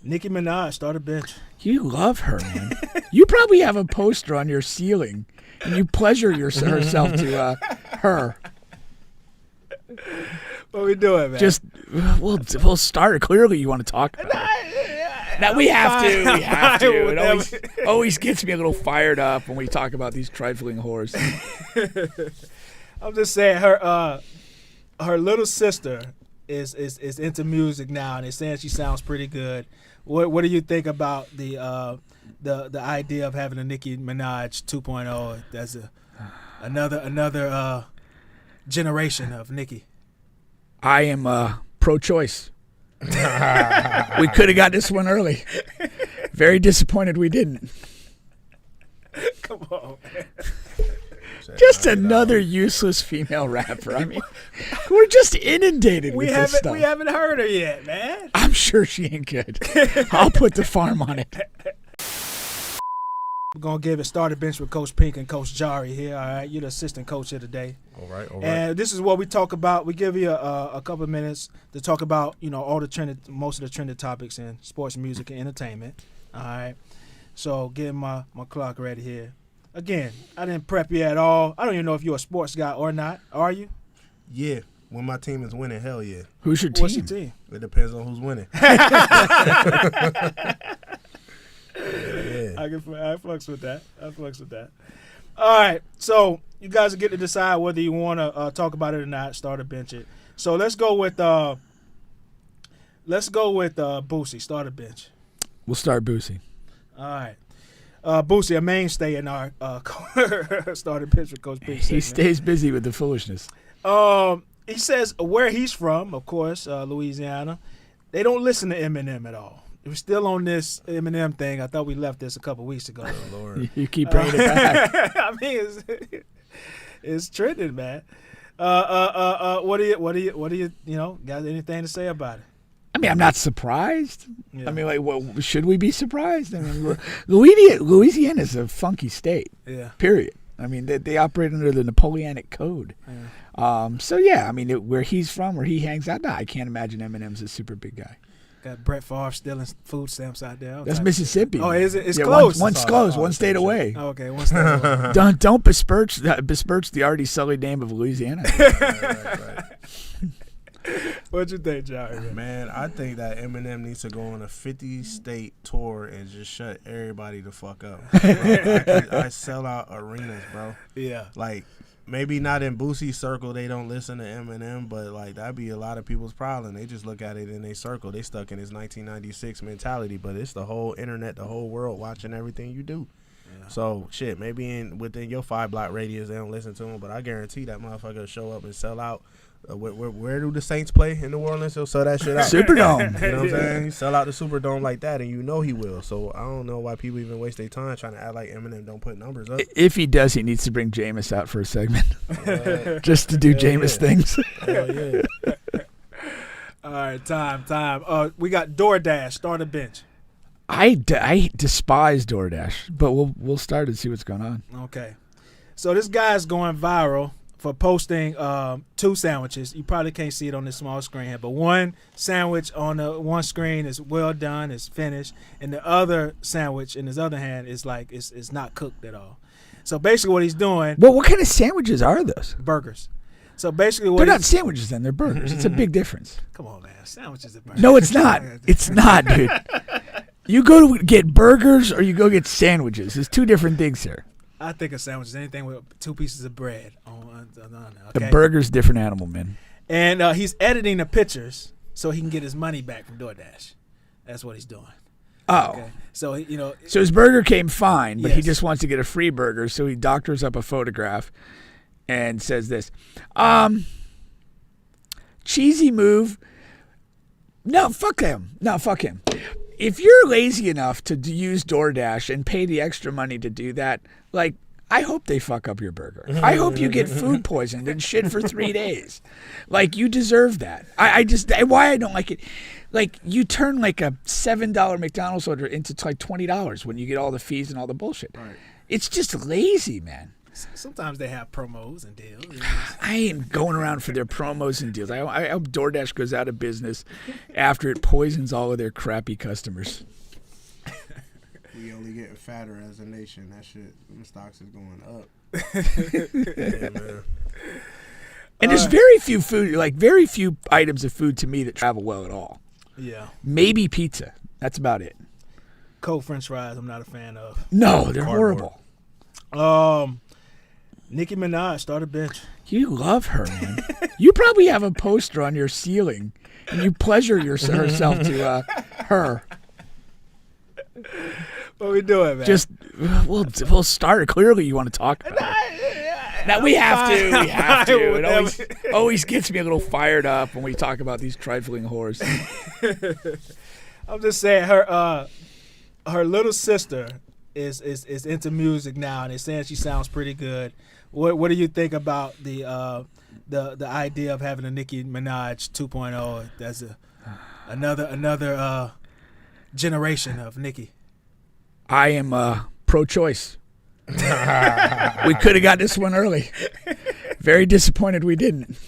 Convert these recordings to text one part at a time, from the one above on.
Nicki Minaj, start a bench. You love her, man. You probably have a poster on your ceiling, and you pleasure herself to her. What we doing, man? Just we'll start. Clearly, you want to talk about it. Now we have to. We have to. It always gets me a little fired up when we talk about these trifling whores. I'm just saying, her little sister is into music now, and they're saying she sounds pretty good. What do you think about the idea of having a Nicki Minaj 2.0 as another generation of Nicki? I am pro-choice. We could have got this one early. Very disappointed we didn't. Come on, man. Just another useless female rapper. I mean, we're just inundated with this stuff. We haven't heard her yet, man. I'm sure she ain't good. I'll put the farm on it. We're going to give it starter bench with Coach Pink and Coach Jarri here. All right, you're the assistant coach here today. All right. And this is what we talk about. We give you a couple of minutes to talk about, all the most of the trending topics in sports, music, and entertainment. All right. So getting my clock ready here. Again, I didn't prep you at all. I don't even know if you're a sports guy or not. Are you? Yeah. When my team is winning, hell yeah. Who's your team? What's your team? It depends on who's winning. Yeah. I fucks with that. All right. So you guys get to decide whether you want to talk about it or not. Start or bench it. So let's go with Boosie. Start or bench. We'll start Boosie. All right. Boosie, a mainstay in our starter bench with Coach Pink. He stays busy with the foolishness. He says where he's from, of course, Louisiana. They don't listen to Eminem at all. We're still on this Eminem thing. I thought we left this a couple weeks ago. Oh, Lord. You keep bringing it back. I mean, it's trending, man. What do you got anything to say about it? I mean, I'm not surprised. Yeah. I mean, should we be surprised? I mean, Louisiana is a funky state. Yeah. Period. I mean, they operate under the Napoleonic Code. Yeah. So yeah, I mean, where he's from, where he hangs out, I can't imagine Eminem's a super big guy. Got Brett Favre stealing food stamps out there. That's Mississippi. Oh, is it? It's close. One's close. One state away. Okay, one state away. Don't besmirch the already sullied name of Louisiana. Right. What you think, Jarri? Man, I think that Eminem needs to go on a 50-state tour and just shut everybody the fuck up. I sell out arenas, bro. Yeah. Like, maybe not in Boosie's circle, they don't listen to Eminem, but like that'd be a lot of people's problem. They just look at it in their circle. They stuck in his 1996 mentality, but it's the whole internet, the whole world watching everything you do. Yeah. So shit, maybe within your 5-block radius they don't listen to him, but I guarantee that motherfucker will show up and sell out. Where do the Saints play in New Orleans? He'll sell that shit out. Superdome. You know what I'm saying? He sell out the Superdome like that, and you know he will. So I don't know why people even waste their time trying to act like Eminem don't put numbers up. If he does, he needs to bring Jameis out for a segment. Just to do Jameis things. Hell yeah. All right, time. We got DoorDash. Start a bench. I despise DoorDash, but we'll start and see what's going on. Okay. So this guy's going viral for posting 2 sandwiches. You probably can't see it on this small screen here, but one sandwich on the one screen is well done, it's finished, and the other sandwich in his other hand is like it's not cooked at all. So basically what he's doing... Well, what kind of sandwiches are those? Burgers. So basically they're not sandwiches then, they're burgers. It's a big difference. Come on, man. Sandwiches are burgers. No, it's not. It's not, dude. You go to get burgers or you go get sandwiches. There's 2 different things here. I think a sandwich is anything with 2 pieces of bread. Okay? The burger's a different animal, man. And he's editing the pictures so he can get his money back from DoorDash. That's what he's doing. Oh. Okay. So, So his burger came fine, but yes. he just wants to get a free burger, so he doctors up a photograph and says this. Cheesy move. No, fuck him. If you're lazy enough to use DoorDash and pay the extra money to do that, like, I hope they fuck up your burger. I hope you get food poisoned and shit for 3 days. Like, you deserve that. Why I don't like it, like, you turn like a $7 McDonald's order into like $20 when you get all the fees and all the bullshit. Right. It's just lazy, man. Sometimes they have promos and deals. I ain't going around for their promos and deals. I hope DoorDash goes out of business after it poisons all of their crappy customers. We only getting fatter as a nation. That shit, them stocks is going up. Yeah, man. And there's very few items of food to me that travel well at all. Yeah. Maybe pizza. That's about it. Cold French fries, I'm not a fan of. No, they're horrible. Nicki Minaj started bench. You love her, man. You probably have a poster on your ceiling, and you pleasure herself to her. What we doing, man? Just we'll start. Clearly, you want to talk about it. Now we have to. We have to. It always gets me a little fired up when we talk about these trifling whores. I'm just saying, her little sister is into music now, and they're saying she sounds pretty good. What do you think about the idea of having a Nicki Minaj 2.0 as another generation of Nicki? I am pro-choice. We could have got this one early. Very disappointed we didn't.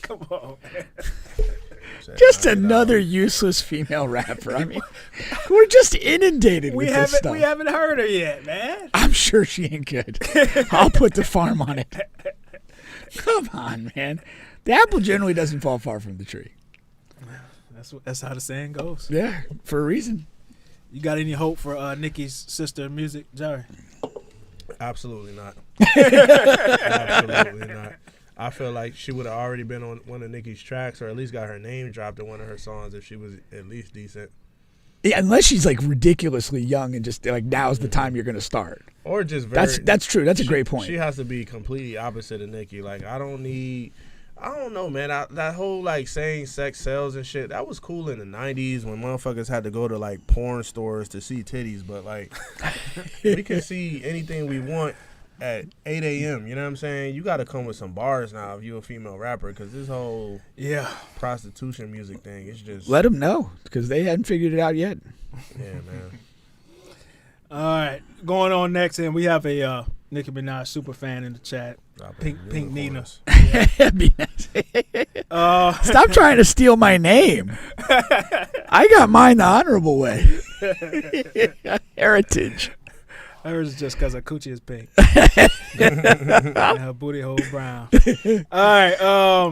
Come on, man. Just another useless female rapper. I mean, we're just inundated with this stuff. We haven't heard her yet, man. I'm sure she ain't good. I'll put the farm on it. Come on, man. The apple generally doesn't fall far from the tree. That's how the saying goes. Yeah, for a reason. You got any hope for Nicki's sister music, Jerry? Absolutely not. Absolutely not. I feel like she would have already been on one of Nicki's tracks, or at least got her name dropped in one of her songs if she was at least decent. Yeah, unless she's like ridiculously young and just like now's the time you're going to start. Or just very. That's true. That's a great point. She has to be completely opposite of Nicki. Like I don't know, man. That whole like saying sex sells and shit, that was cool in the 90s when motherfuckers had to go to like porn stores to see titties. But like, we can see anything we want at 8 a.m. You know what I'm saying? You got to come with some bars now if you're a female rapper, because this whole prostitution music thing is just. Let them know, because they hadn't figured it out yet. Yeah, man. All right, going on next, and we have a Nicki Minaj super fan in the chat. Pink Nina. Stop trying to steal my name. I got mine the honorable way. Heritage. Hers is just because her coochie is pink. And her booty hole brown. All right.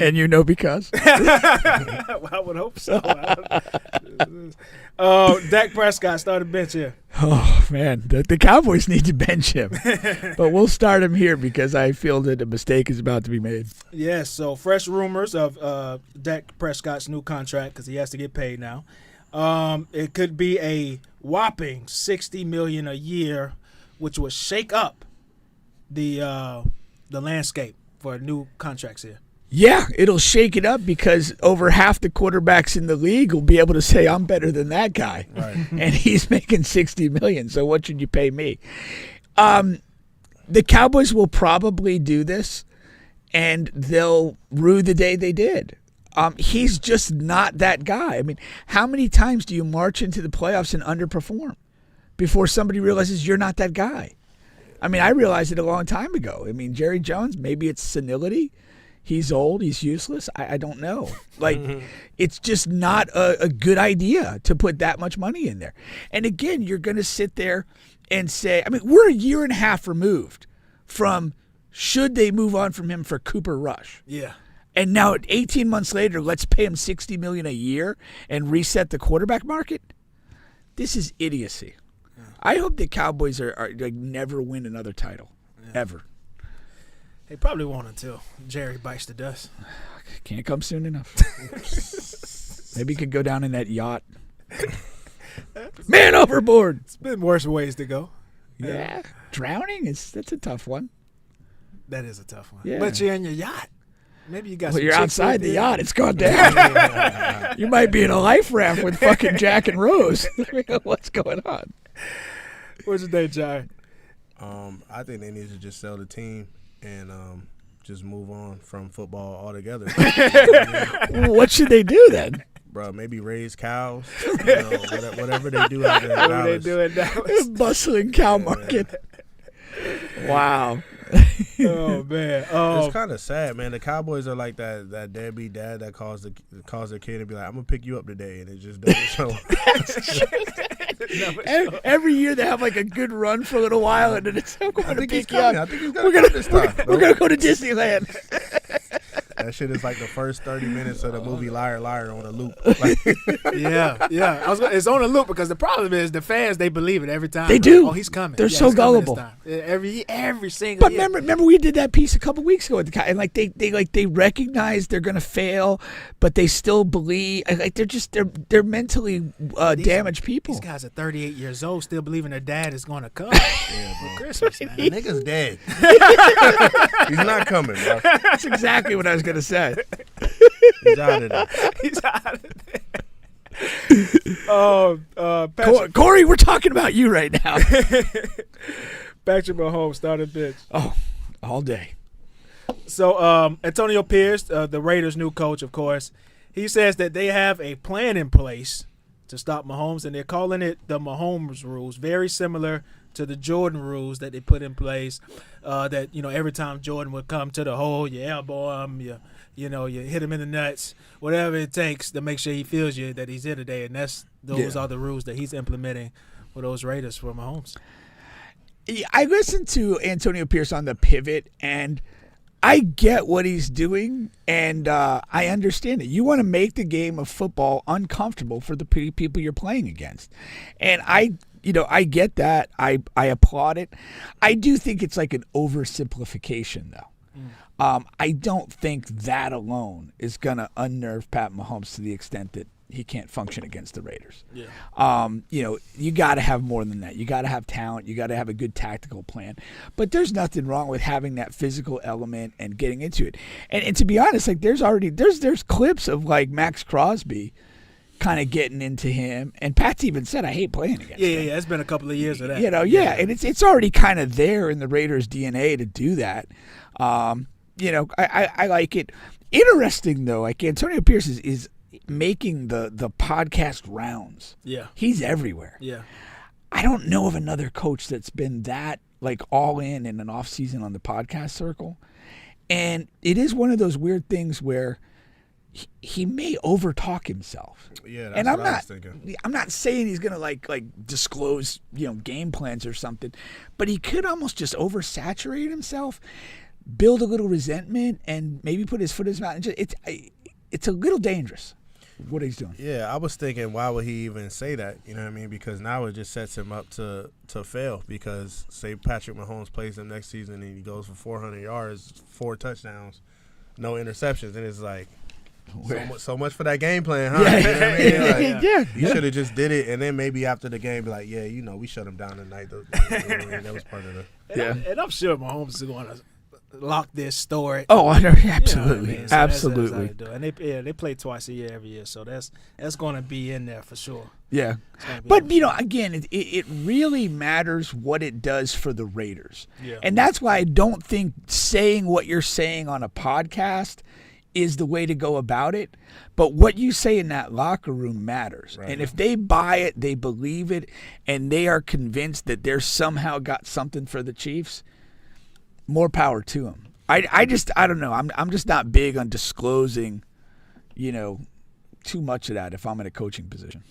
And you know because? Well, I would hope so. Dak Prescott started bench here. Oh, man. The Cowboys need to bench him. But we'll start him here because I feel that a mistake is about to be made. Yes, so fresh rumors of Dak Prescott's new contract because he has to get paid now. It could be a whopping $60 million a year, which will shake up the landscape for new contracts here. Yeah, it'll shake it up because over half the quarterbacks in the league will be able to say, I'm better than that guy. Right. And he's making $60 million, so what should you pay me? The Cowboys will probably do this, and they'll rue the day they did. He's just not that guy. I mean, how many times do you march into the playoffs and underperform before somebody realizes you're not that guy? I mean, I realized it a long time ago. I mean, Jerry Jones, maybe it's senility. He's old. He's useless. I don't know. Like, it's just not a good idea to put that much money in there. And again, you're going to sit there and say, I mean, we're a year and a half removed from should they move on from him for Cooper Rush. Yeah. And now 18 months later, let's pay him $60 million a year and reset the quarterback market. This is idiocy. Yeah. I hope the Cowboys are like never win another title, ever. They probably won't until Jerry bites the dust. Can't come soon enough. Maybe he could go down in that yacht. Man overboard. It's been worse ways to go. Yeah. Drowning, that's a tough one. That is a tough one. Yeah. But you're in your yacht. Maybe you got. Well, you're outside the yacht. It's gone down. You might be in a life raft with fucking Jack and Rose. What's going on? What's your day, Jerry? I think they need to just sell the team and just move on from football altogether. What should they do then? Bro, maybe raise cows. Whatever they do out there in Dallas. Whatever they do in Dallas. Bustling cow market. Wow. Oh man. It's kind of sad, man. The Cowboys are like that deadbeat dad that calls their kid and be like, "I'm gonna pick you up today," and it just doesn't show. Every year they have like a good run for a little while, and then it's I'm going to pick you up. I think he's gonna come this time. We're gonna go to Disneyland. That shit is like the first 30 minutes of the movie Liar Liar on a loop. Yeah. It's on a loop because the problem is the fans, they believe it every time. They do. Oh, he's coming. They're Yeah, so he's coming gullible. this time. Every single But year. remember we did that piece a couple weeks ago at the and like they recognize they're gonna fail, but they still believe. Like they're mentally damaged people. These guys are 38 years old, still believing their dad is going to come Yeah, for Christmas, man. The nigga's dead. He's not coming, bro. That's exactly what I was gonna say. He's out of there. He's out of there. Patrick, Corey, we're talking about you right now. Patrick Mahomes started bitch. Oh, all day. So Antonio Pierce, the Raiders' new coach, of course, he says that they have a plan in place to stop Mahomes, and they're calling it the Mahomes rules, very similar to the Jordan rules that they put in place. That every time Jordan would come to the hole, you elbow him, you hit him in the nuts, whatever it takes to make sure he feels you that he's here today, and those are the rules that he's implementing for those Raiders for Mahomes. I listened to Antonio Pierce on the pivot, and I get what he's doing, and I understand it. You want to make the game of football uncomfortable for the people you're playing against, and I get that. I applaud it. I do think it's like an oversimplification, though. I don't think that alone is going to unnerve Pat Mahomes to the extent that he can't function against the Raiders. Yeah. You got to have more than that. You got to have talent. You got to have a good tactical plan. But there's nothing wrong with having that physical element and getting into it. And to be honest, like there's clips of like Max Crosby kind of getting into him, and Pat's even said, "I hate playing against him." Yeah. It's been a couple of years of that. And it's already kind of there in the Raiders' DNA to do that. I like it. Interesting though, like Antonio Pierce is making the podcast rounds. Yeah. He's everywhere. Yeah. I don't know of another coach that's been that like all in an off season on the podcast circle. And it is one of those weird things where he may overtalk himself. Yeah, that's and what I was thinking. I'm not saying he's gonna like disclose game plans or something, but he could almost just oversaturate himself, build a little resentment, and maybe put his foot in his mouth. It's a little dangerous what he's doing. Yeah, I was thinking, why would he even say that? You know what I mean? Because now it just sets him up to fail. Because say Patrick Mahomes plays him next season and he goes for 400 yards, 4 touchdowns, no interceptions, and it's like. So much for that game plan, huh? Yeah. You know what I mean? Yeah. You should have just did it, and then maybe after the game, be like, yeah, we shut him down tonight. That was part of the. And I'm sure Mahomes is going to lock this store. Oh, absolutely, So absolutely. that's how they do it. And they play twice a year every year, so that's going to be in there for sure. Yeah, but again, it really matters what it does for the Raiders, and that's why I don't think saying what you're saying on a podcast is the way to go about it. But what you say in that locker room matters. Right. And if they buy it, they believe it, and they are convinced that they're somehow got something for the Chiefs, more power to them. I don't know. I'm just not big on disclosing, too much of that if I'm in a coaching position.